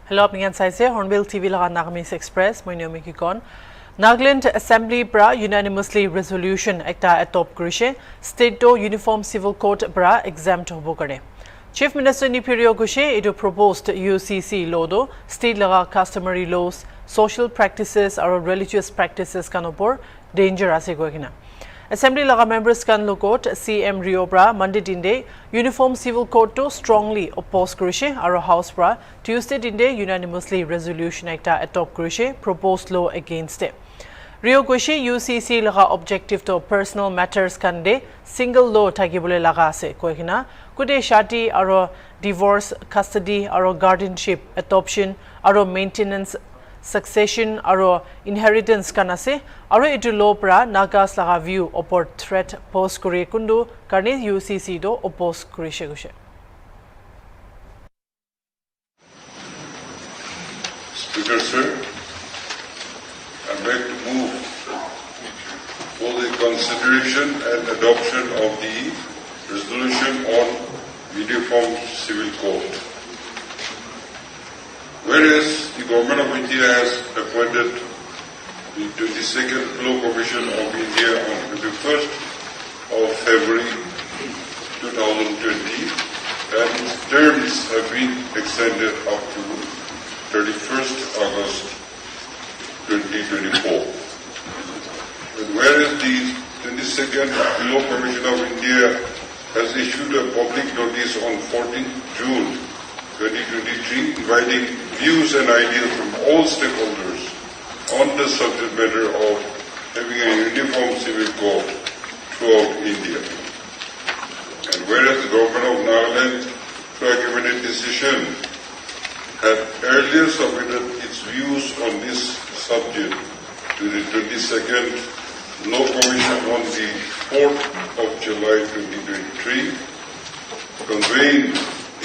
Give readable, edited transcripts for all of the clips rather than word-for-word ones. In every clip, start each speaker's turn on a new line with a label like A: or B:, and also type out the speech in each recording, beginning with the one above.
A: Hello, I'm HornbillTV laga NAGAMESE Express. My name is Kikon. Nagaland Assembly bra unanimously resolution ekta atop kurishe state to uniform civil court bra exempt hobo kare. Chief Minister Nipirio Gushe it proposed UCC law do state laga customary laws, social practices or religious practices kanopor danger ase goikina. Assembly laga members kan lokot CM Riobra Monday dinde uniform civil court to strongly oppose kurishe aro house bra Tuesday dinde unanimously resolution ekta atop kurishe proposed law against it. Rio Gushe UCC laga objective to personal matters kande single law thakibole laga ase koikina kude shadi aro divorce custody aro guardianship adoption aro maintenance succession aro inheritance kanase aro itu law pra nagas laga view opor threat pose kore kundu karne UCC do oppose kurishe gushe.
B: Speaker sir, I'd like to move for the consideration and adoption of the resolution on uniform civil code. Whereas the Government of India has appointed the 22nd Law Commission of India on the 1st of February 2020 and its terms have been extended up to 31st August 2024. And whereas the 22nd Law Commission of India has issued a public notice on 14th June 2023 inviting views and ideas from all stakeholders on the subject matter of having a uniform civil code throughout India. And whereas the Government of Nagaland, through a cabinet decision, had earlier submitted its views on this subject to the 22nd Law Commission on the 4th of July 2023, conveying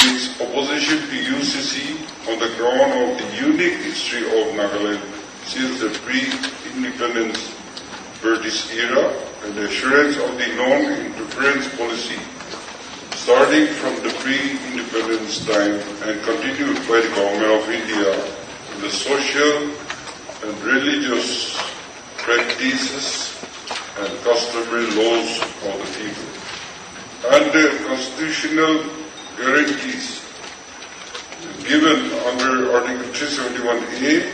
B: its opposition to UCC on the ground of the unique history of Nagaland since the pre-independence British era and the assurance of the non-interference policy starting from the pre-independence time and continued by the Government of India in the social and religious practices and customary laws of the people, and the constitutional guarantees given under Article 371A,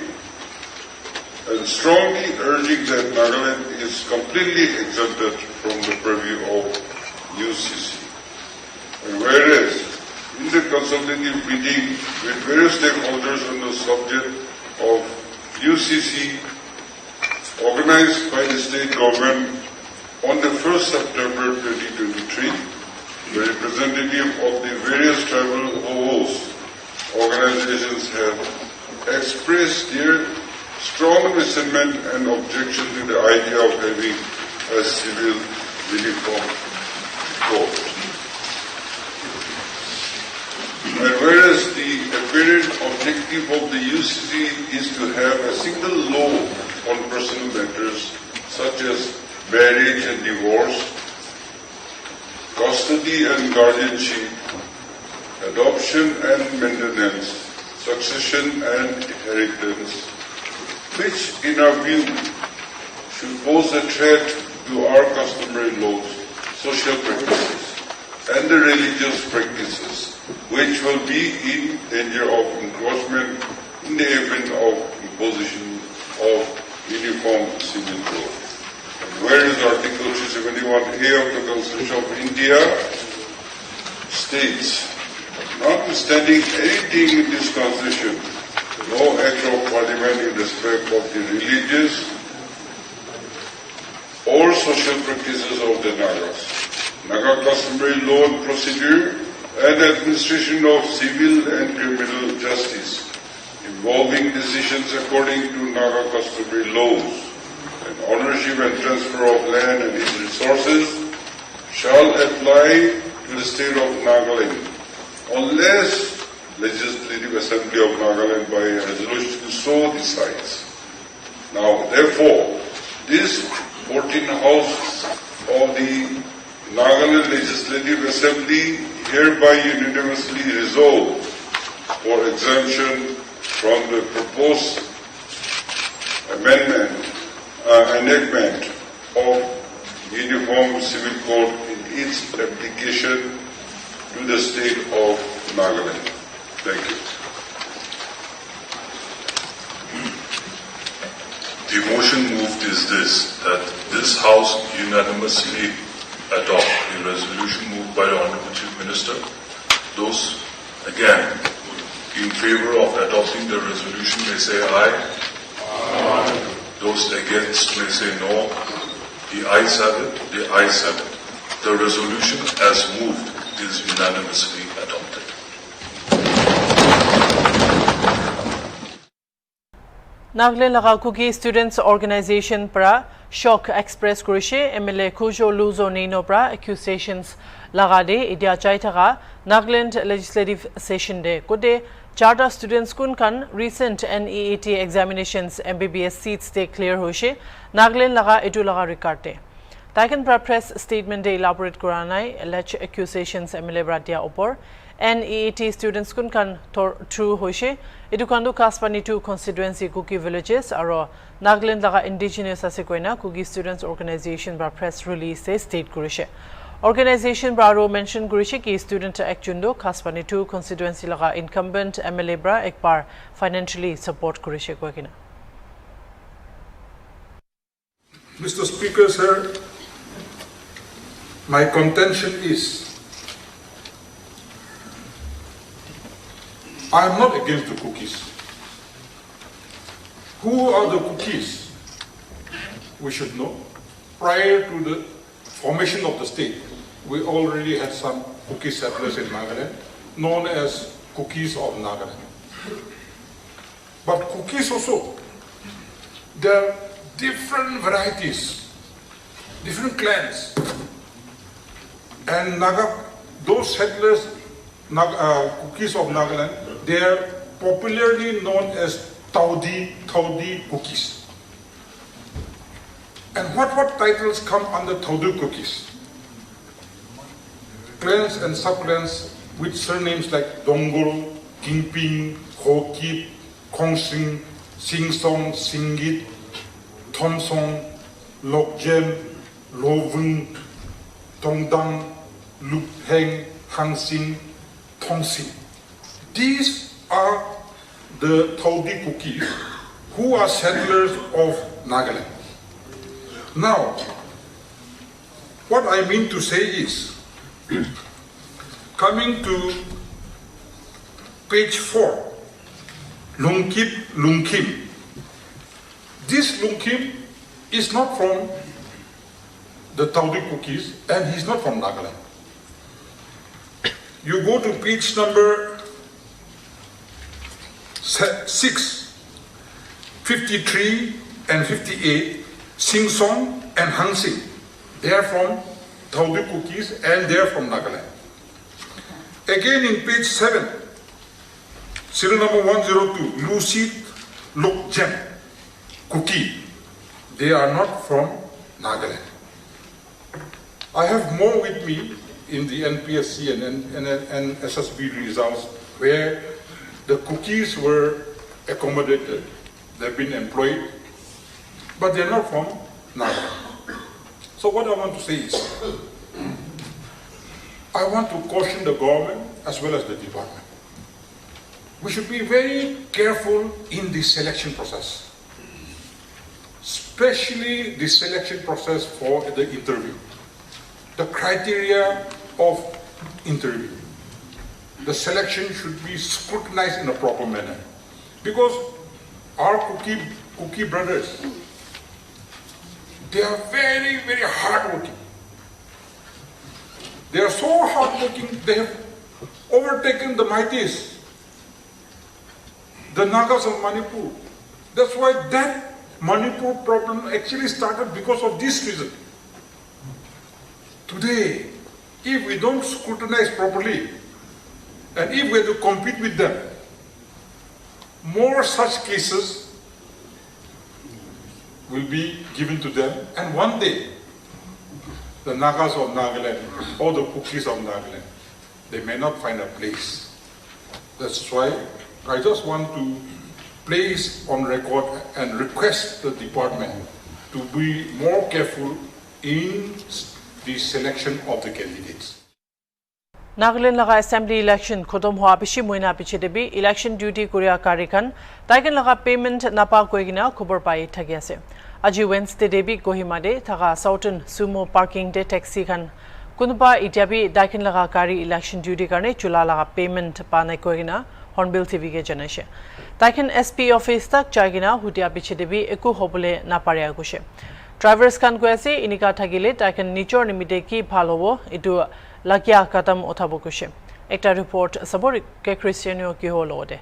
B: and strongly urging that Nagaland is completely exempted from the purview of UCC. And whereas in the consultative meeting with various stakeholders on the subject of UCC organized by the state government on the 1st September 2023, the representative of the various tribal host organizations have expressed their strong resentment and objection to the idea of having a civil uniform code. And whereas the apparent objective of the UCC is to have a single law on personal matters such as marriage and divorce, custody and guardianship, adoption and maintenance, succession and inheritance, which in our view should pose a threat to our customary laws, social practices, and the religious practices, which will be in danger of encroachment in the event of imposition of uniform civil code. Whereas Article 371A of the Constitution of India states, notwithstanding anything in this Constitution, no act of Parliament in respect of the religious or social practices of the Nagas, Naga customary law and procedure, and administration of civil and criminal justice, involving decisions according to Naga customary laws, and ownership and transfer of land and its resources shall apply to the state of Nagaland unless Legislative Assembly of Nagaland by a resolution so decides. Now, therefore, this 14th House of the Nagaland Legislative Assembly hereby unanimously resolve for exemption from the proposed enactment of Uniform Civil Code in its application to the state of Nagaland. Thank you.
C: The motion moved is this, that this House unanimously adopt the resolution moved by the Honorable Chief Minister. Those, again, in favor of adopting the resolution may say aye. Aye. Those against may say no. The ayes have it. The ayes have it. The resolution as moved is unanimously adopted.
A: Nagaland laga Kuki Students Organization pra shock express kurishe MLA Kujo Luzo Nino pra accusations laga de idia chaitaga Nagaland legislative session de kode charter students kun kan recent NEET examinations MBBS seats de clear hoishe Nagaland laga edu laga recarte Taikan pra press statement de elaborate kuranai alleged accusations MLA bratia opor NEET students kun kan true hoishe edukandu Kaspani 2 constituency Kuki villages aro Nagaland laga indigenous asekoina Kuki students organization bra press release se state kurishe organization bra mention kurishe ki student actundo Kaspani 2 constituency laga incumbent MLA bra ekbar financially support kurishe koikina
D: Mr. Speaker, sir, my contention is I am not against the cookies. Who are the cookies? We should know. Prior to the formation of the state, we already had some cookie settlers in Nagaland, known as cookies of Nagaland. But cookies also, there are different varieties, different clans. And those settlers, cookies of Nagaland, they are popularly known as Taudi cookies. And what titles come under Taudi cookies? Clans and subclans with surnames like Dongol, Kingping, Hokip, Kongsing, Singsong, Singit, Thomsong, Lokjem, Lovung, Tongdang, Lupheng, Hangsing, Tongsing. These are the Taudi cookies who are settlers of Nagaland. Now, what I mean to say is, coming to page 4, Lungkim. This Lungkim is not from the Taudi cookies and he's not from Nagaland. You go to page number 6, 53 and 58, Sing Song and Hang Sing. They are from Taudi cookies and they are from Nagaland. Again in page 7, serial number 102, Lucid Lok Jem cookie. They are not from Nagaland. I have more with me in the NPSC and SSB results where the cookies were accommodated, they've been employed, but they're not from Naga. So what I want to say is, I want to caution the government as well as the department. We should be very careful in the selection process, especially the selection process for the interview. The criteria of interview. The selection should be scrutinized in a proper manner. Because our cookie brothers, they are very, very hardworking. They are so hardworking, they have overtaken the mighties, the Nagas of Manipur. That's why that Manipur problem actually started because of this reason. Today, if we don't scrutinize properly, and if we have to compete with them, more such cases will be given to them, and one day, the Nagas of Nagaland or the cookies of Nagaland, they may not find a place. That's why I just want to place on record and request the department to be more careful in the selection of the candidates.
A: Nagaland laga assembly election khotom hua bishi moina piche debi election duty kuria karikan taikan laga payment napa koigina khobor pai thagi ase aji Wednesday debi Kohima de thaga Southern Sumo parking de taxi khan kunuba itiabi taikan laga kari election duty karne chula laga payment pa nai koigina Hornbill TV ke janaise taikan SP office tak jagina hutia piche debi eku hobole na pare agushe drivers khan ko ase inika thagile taikan nichor nimite ki bhal hobo etu Lakia Katam Otabokushe. Ekta report Sabor ke Christiano Kiholode.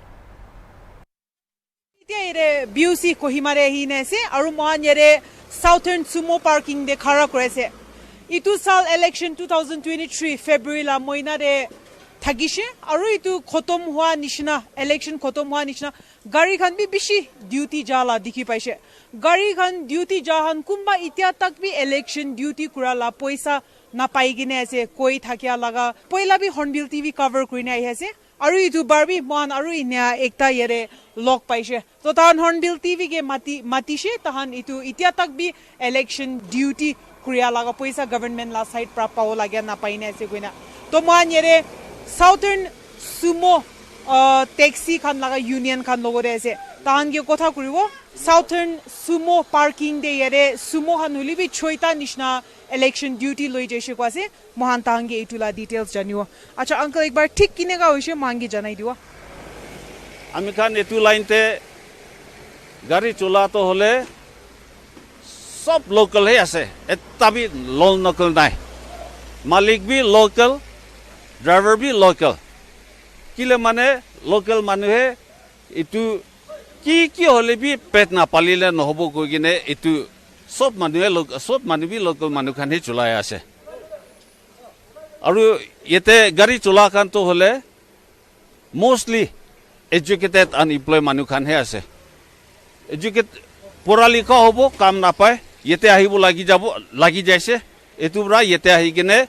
E: BUC Kohimare Hinese, Arumanyere, Southern Sumo Parking de Karakrese. Itu sal election 2023 February la moina de Tagishe, Aru itu Kotom Hua Nishna, election Kotom Hua Nishna, Gari Khan bi bishi duty jala diki paishe. Gari Khan duty jahan kumba itia tak bi election duty kurala poisa na paigine ase koi thakia laga poila bi Hornbill TV cover kurina aise aru itu barbi mon aru inya ekta yere log paise to tan Hornbill TV ke matishe tahan itu itia tak bi election duty kuria laga poisa government la side pra pao lagya na paine ase koina to mon yere Southern Sumo taxi khan laga union khan logore ase tahan ge kotha kuribo Southern Sumo parking de yere sumo han hulibi choita nishna election duty loi jeshe ko ase mohan tange itula details janiwo acha uncle ekbar thik kine ga hoise mangi janai diwa
F: ami khan etu line te gari chola to hole sob local he ase eta bi local nai malik bi local driver bi local kile mane local manuhe etu ki hole bi pet na palile no hobo ko gine etu sob manu bi local manu khan he chulai ase aru yete gari chula khan to hole mostly educated unemployed manu khan he ase educated porali ka hobo kam na pai yete ahibo lagi jaise etubra yete ahi gine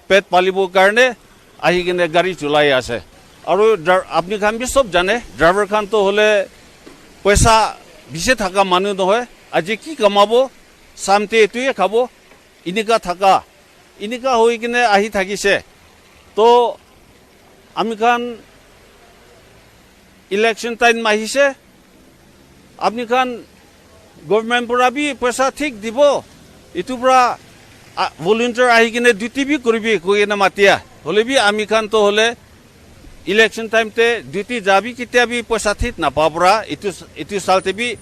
F: pet palibo karne ahi gine gari chulai ase aru apni khan bi sob jane driver khan to hole paisa bise thaka manu no hoy aje ki kamabo samte etuye khabo inika hoi kine ahi thakise to ami khan election time mahise apni khan government pura bi paisa thik dibo itubra volunteer ahi kine duty bi koribi koina matia hole bi ami khan to hole election time te duty jabi kitia bi paisa thik na papura itu salte bi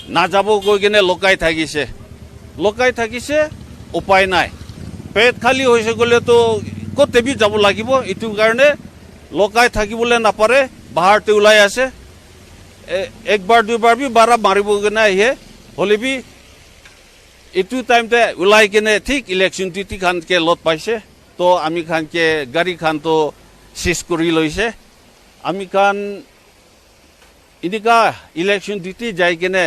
F: na jabo koi kine lokai thakise upay nai pet khali hoise gole to kote bi jabo lagibo itu karne lokai thakibole na pare bahar te ulai ase ekbar duibar bi bara maribo gena he hole bi itu time te ulai kene thik election duty khan ke lot paise to ami khan ke gari khan to sis kori loise ami khan inika election duty jai kene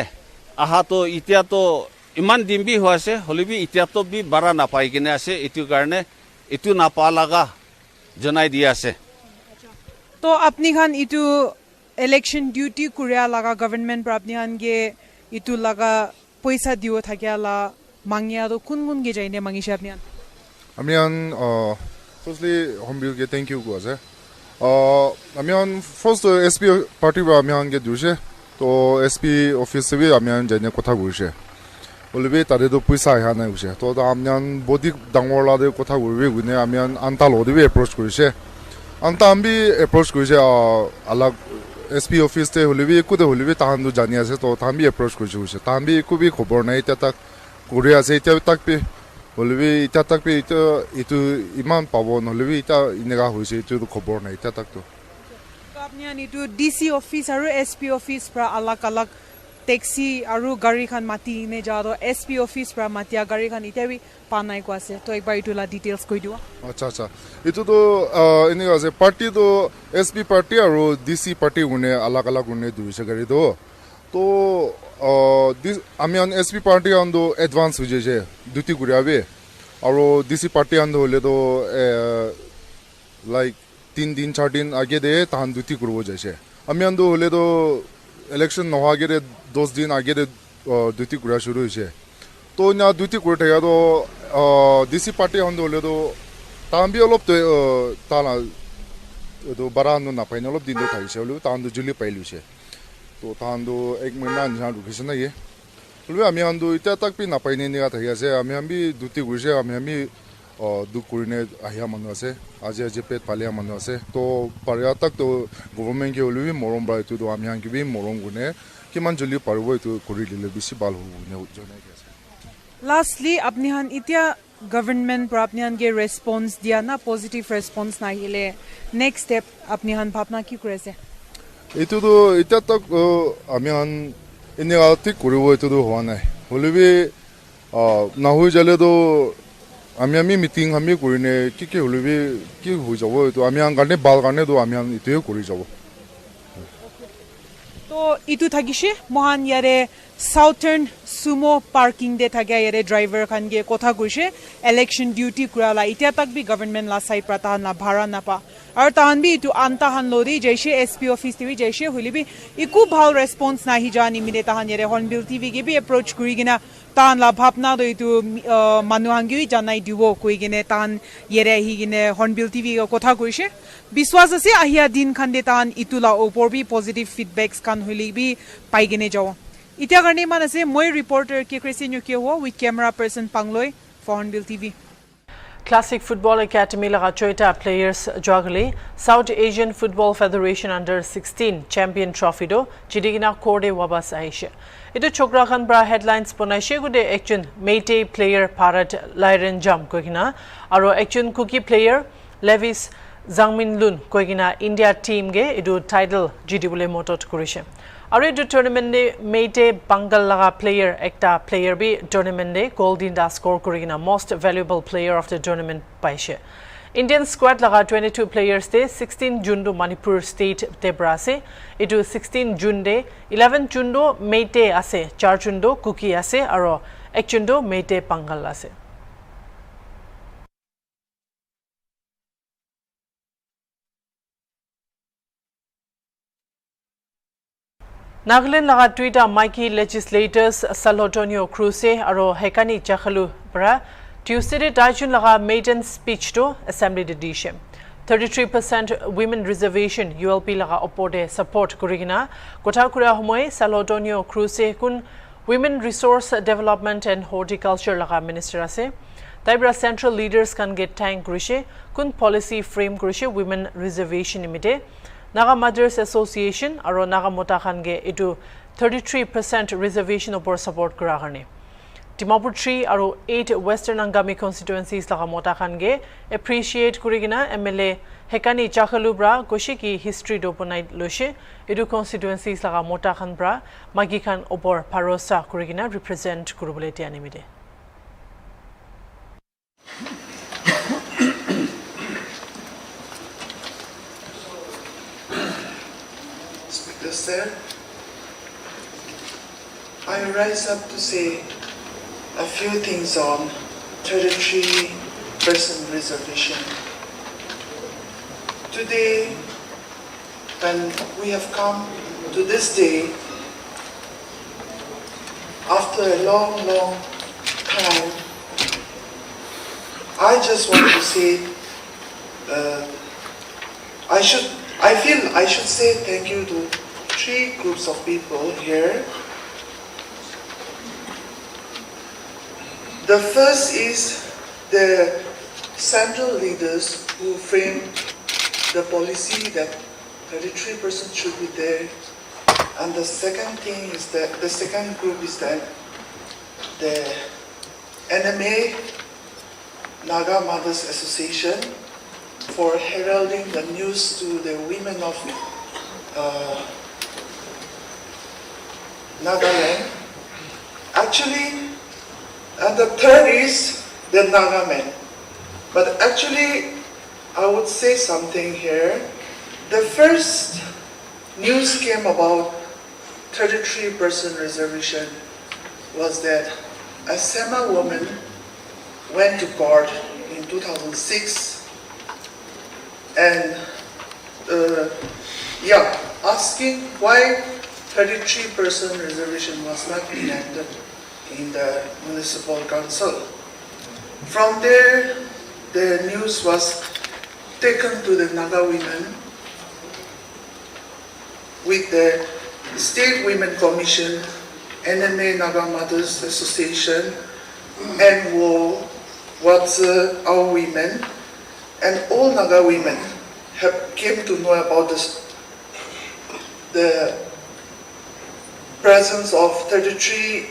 F: aha to itia to iman dimbi hoase holibi itia to bi bara na pai kene ase itu karne itu na pa laga janai dia ase
E: to apni khan itu election duty kuria laga government pra apni khan ge itu laga paisa dio thakya la mangya do kun ge jaine mangi she apni khan
G: amian firstly Hornbill ge thank you go ase amian first SP party ba amian ge duse to SP office bi amian jaine kotha gurse olebe tare do paisa ha na use to da amian body dangorla de kotha gurbe gune amian anta lode bi approach kurise anta ambi approach kurise alag SP office te olebe ku de olebe tahan do jani ase to tambi approach kurise tambi ku bi khobor nai ta tak kure ase ta tak pe olebe ita tak pe itu iman pabo no olebe ita inega hoise itu khobor nai ta tak to
E: apni khan itu DC office aru SP office pra alag taxi aru gari khan mati ne ja do SP office pra matia gari khan itebi panai ko ase to ekbar itula details koi diwa
G: acha itu to inega ase party to SP party aru DC party une alag une duise gari do to this amian SP party ando advance hoje duty guriabe aru DC party ando hole do like 3 din 4 din age de tahan duty kurbo jaise amian do hole do election নোহোৱাগেৰে 10 দিন আগেৰে duty কৰা শুরু হৈছে তো না duty কৰি থাকে তো ডিসি পার্টি হন্দে হলেতো তাহান বি অলপ তানা তো বাৰা হান নাপায় অলপ দিন থাকিছে হলেও তাহান জুলি পাই লৈছে তো তাহান 1 মহিনা নিচিনা ৰখিছে নাকি হলেও আমি হান এতিয়া তাক বি নাপাই নিয়া থাকি আছে আমি ডিউটি কৰিছে আমি দুখ কৰিনে আহিয়া মানুহ আছে আজি পেট পালিয়া মানুহ আছে তো পাৰা তাক তো গভৰ্ণমেণ্টে হলেও মৰম বা এইটো আমি হান কিবি মৰম গুণে কিমান জলদি পাৰিব এইটো কৰি দিলে বেছি ভাল হ'ব জনাই আছে
E: Lastly, apni han itia government pra apni han ge response dia na positive response na hile next step apni han bhapna ki korese
G: এইটো তো এতিয়া তাক আমি হান এনে ঠিক কৰিব এইটো হোৱা নাই হলেবি নাহৈ যালে তো আমি মিটিং আমি কৰিনে কি হলেবি কি হৈ যাব এইটো আমি হান কাৰণে ভাল কাৰণে তো আমি হান ইটোৱে কৰি যাব
E: to itu thagishe mohan yare southern sumo parking de thagya yare driver khan ge kotha kurise election duty kurala itia tak bi government la sai prata na bhara na pa ar tahan bi itu anta han lodi jaise sp office tv jaise hulibi iku bhal response na hi jani mile tahan yare hornbill tv ge bi approach kuri gina tan la bhapna do itu manu hangi janai dibo koi gine tan yare hi gine hornbill tv ge kotha kurise biswas ase ahia din khan de tan itula opor bi positive feedbacks kan hulibi pai gine jaw इत्या करने मन से moi reporter के Christian के हो with camera person Pangloi for Hornbill TV
A: Classic Football Academy laga choita players jogli South Asian Football Federation Under 16 Champion Trophy do jidigina korde wabas aishe itu chokra khan bra headlines bonaishe gude action Meitei player Bharat Lairen Jam koigina aro action Kuki player Levis Zangmin Lun koigina India team ge idu title jidibule motot korise Are the tournament de Meitei Bangal laga player ekta player bi tournament de golden da score korina most valuable player of the tournament paise Indian squad laga 22 players de 16 June do Manipur state te brase itu 16 June de 11 June do Meitei ase 4 June do Kuki ase aro 1 June do Meitei Bangal ase Nagaland laga Twitter Mikey legislators Salotonio Cruise aro Hekani Chakhalu bra Tuesday Daijun laga maiden speech to assembly de dishe 33% women reservation ULP laga opode support kurigina kotha kura homoy Salotonio Cruise kun women resource development and horticulture laga minister ase taibra central leaders can get thank kurishe kun policy frame kurishe women reservation imite Naga Mothers Association aro Naga Mota khan ge itu 33% reservation opor support kura karne Dimapur 3 aro 8 Western Angami constituencies laga Mota khan ge appreciate kurigina MLA Hekani Chakhalu bra goshi ki history do bonai loshe itu constituencies laga Mota khan bra magi khan opor bharosa kurigina represent kurubole tianimide
H: Sir, I rise up to say a few things on 33% reservation. Today, when we have come to this day, after a long, long time, I just want to say, I feel I should say thank you to 3 groups of people here. The first is the central leaders who framed the policy that 33% should be there. And the second thing is that the second group is that the NMA Naga Mothers Association for heralding the news to the women of Nagaland. Actually, and the third is the Naga men. But actually, I would say something here. The first news came about 33% reservation was that a Sama woman went to court in 2006 and asking why 33% reservation was not enacted in the municipal council. From there, the news was taken to the Naga Women with the State Women Commission, NMA Naga Mothers Association, NWO, What's Our Women, and all Naga women have came to know about this, the presence of 33%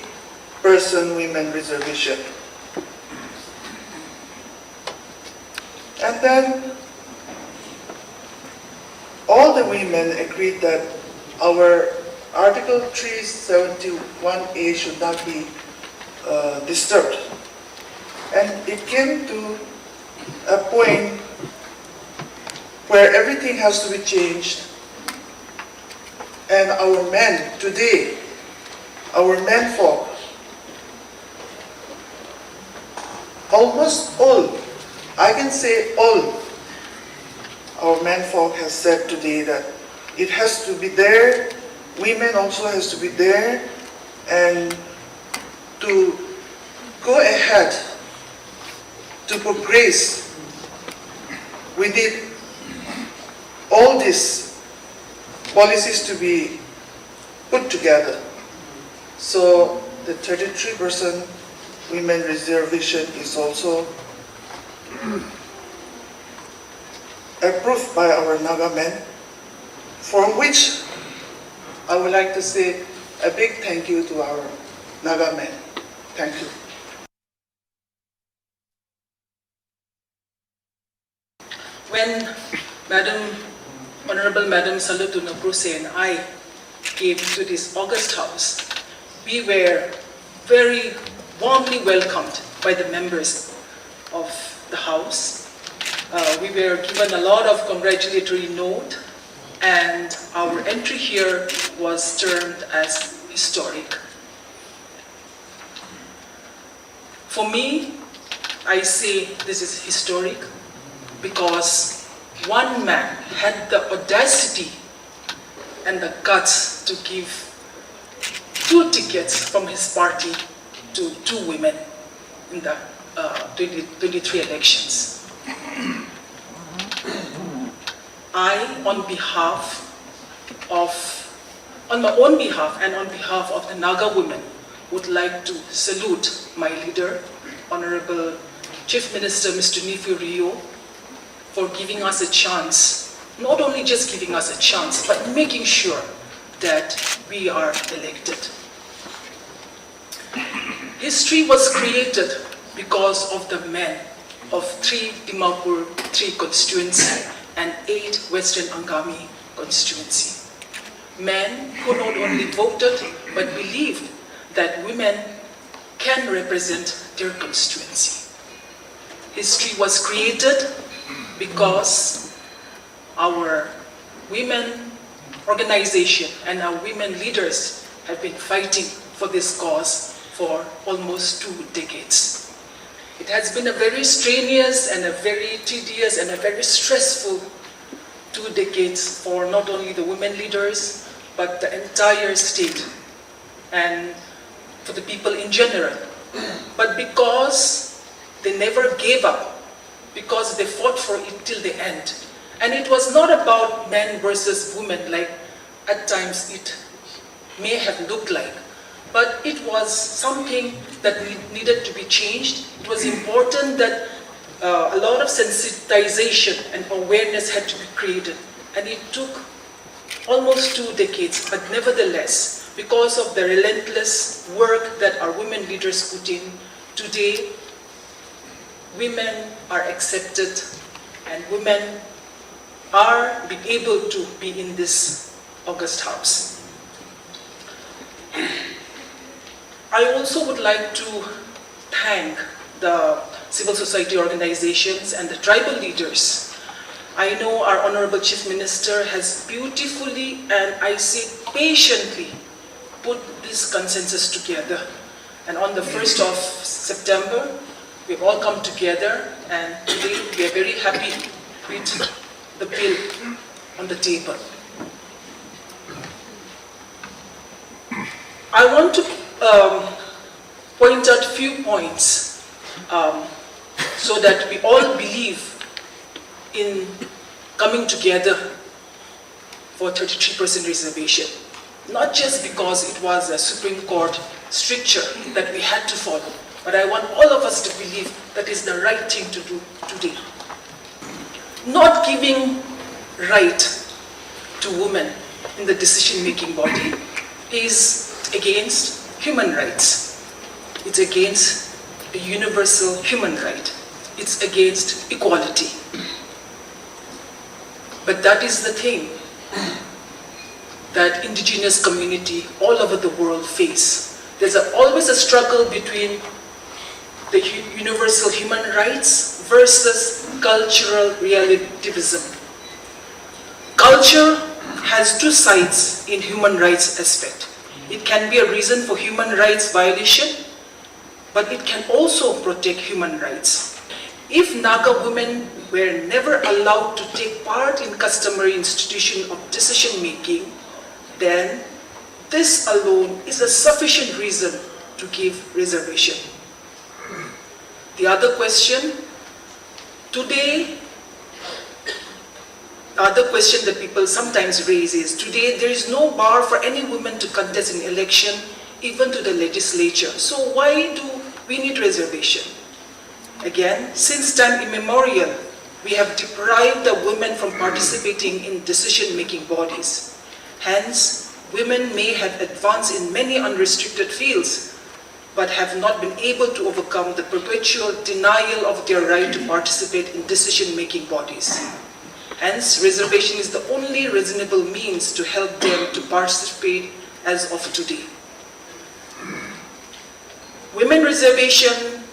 H: women reservation. And then all the women agreed that our Article 371A should not be disturbed. And it came to a point where everything has to be changed. And our men today, our men folk, almost all, I can say all, our men folk has said today that it has to be there, women also has to be there, and to go ahead, to progress, we need all these policies to be put together. So the 33% women reservation is also approved by our Naga men, for which I would like to say a big thank you to our Naga men. Thank you.
I: When Honorable Madam Salutuna Bruse and I came to this August House, we were very warmly welcomed by the members of the House. We were given a lot of congratulatory note, and our entry here was termed as historic. For me, I say this is historic because one man had the audacity and the guts to give 2 tickets from his party to 2 women in the 2023 elections. I, on my own behalf and on behalf of the Naga Women, would like to salute my leader, Honorable Chief Minister Mr. Nifu Rio, for giving us a chance, not only just giving us a chance, but making sure that we are elected. History was created because of the men of 3 Dimapur, 3 constituency, and 8 Western Angami constituency. Men who not only voted, but believed that women can represent their constituency. History was created because our women organization and our women leaders have been fighting for this cause for almost 2 decades. It has been a very strenuous and a very tedious and a very stressful 2 decades for not only the women leaders, but the entire state and for the people in general. But because they never gave up, because they fought for it till the end. And it was not about men versus women like at times it may have looked like, but it was something that needed to be changed. It was important that a lot of sensitization and awareness had to be created. And it took almost 2 decades, but nevertheless, because of the relentless work that our women leaders put in, today, women are accepted and women are being able to be in this August House. I also would like to thank the civil society organizations and the tribal leaders. I know our Honorable Chief Minister has beautifully and I say patiently put this consensus together. And on the 1st of September, we've all come together, and today we are very happy with the bill on the table. I want to point out few points so that we all believe in coming together for 33% reservation. Not just because it was a Supreme Court stricture that we had to follow, but I want all of us to believe that is the right thing to do today. Not giving right to women in the decision-making body is against human rights. It's against the universal human right. It's against equality. But that is the thing that indigenous community all over the world face. There's always a struggle between the universal human rights versus cultural relativism. Culture has two sides in human rights aspect. It can be a reason for human rights violation, but it can also protect human rights. If Naga women were never allowed to take part in customary institution of decision making, then this alone is a sufficient reason to give reservation. The other question, today, the other question that people sometimes raise is, today there is no bar for any woman to contest an election, even to the legislature. So why do we need reservation? Again, since time immemorial, we have deprived the women from participating in decision-making bodies. Hence, women may have advanced in many unrestricted fields, but have not been able to overcome the perpetual denial of their right to participate in decision-making bodies. Hence, reservation is the only reasonable means to help them to participate as of today. Women reservation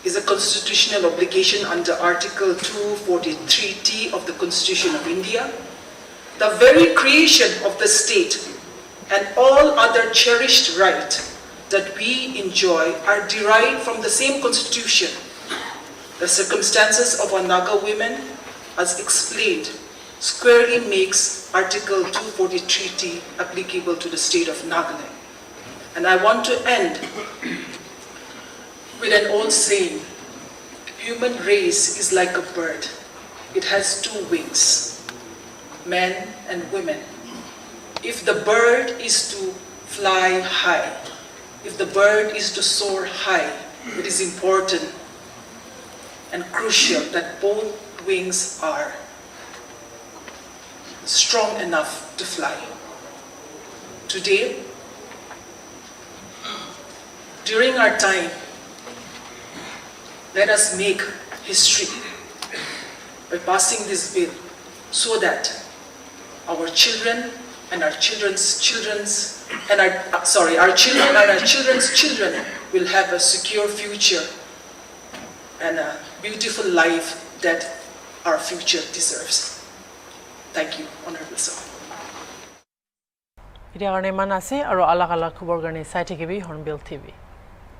I: is a constitutional obligation under Article 243T of the Constitution of India. The very creation of the state and all other cherished rights that we enjoy are derived from the same constitution. The circumstances of our Naga women, as explained, squarely makes Article 243T applicable to the state of Nagaland. And I want to end with an old saying, human race is like a bird. It has two wings, men and women. If the bird is to fly high, if the bird is to soar high, it is important and crucial that both wings are strong enough to fly. Today, during our time, let us make history by passing this bill so that our children and our children's children's and our children and our children's children will have a secure future and a beautiful life that our future deserves. Thank you, Honorable Sir.
A: Ida arne manase aro alak alak khobor gane sai thekibi Hornbill TV.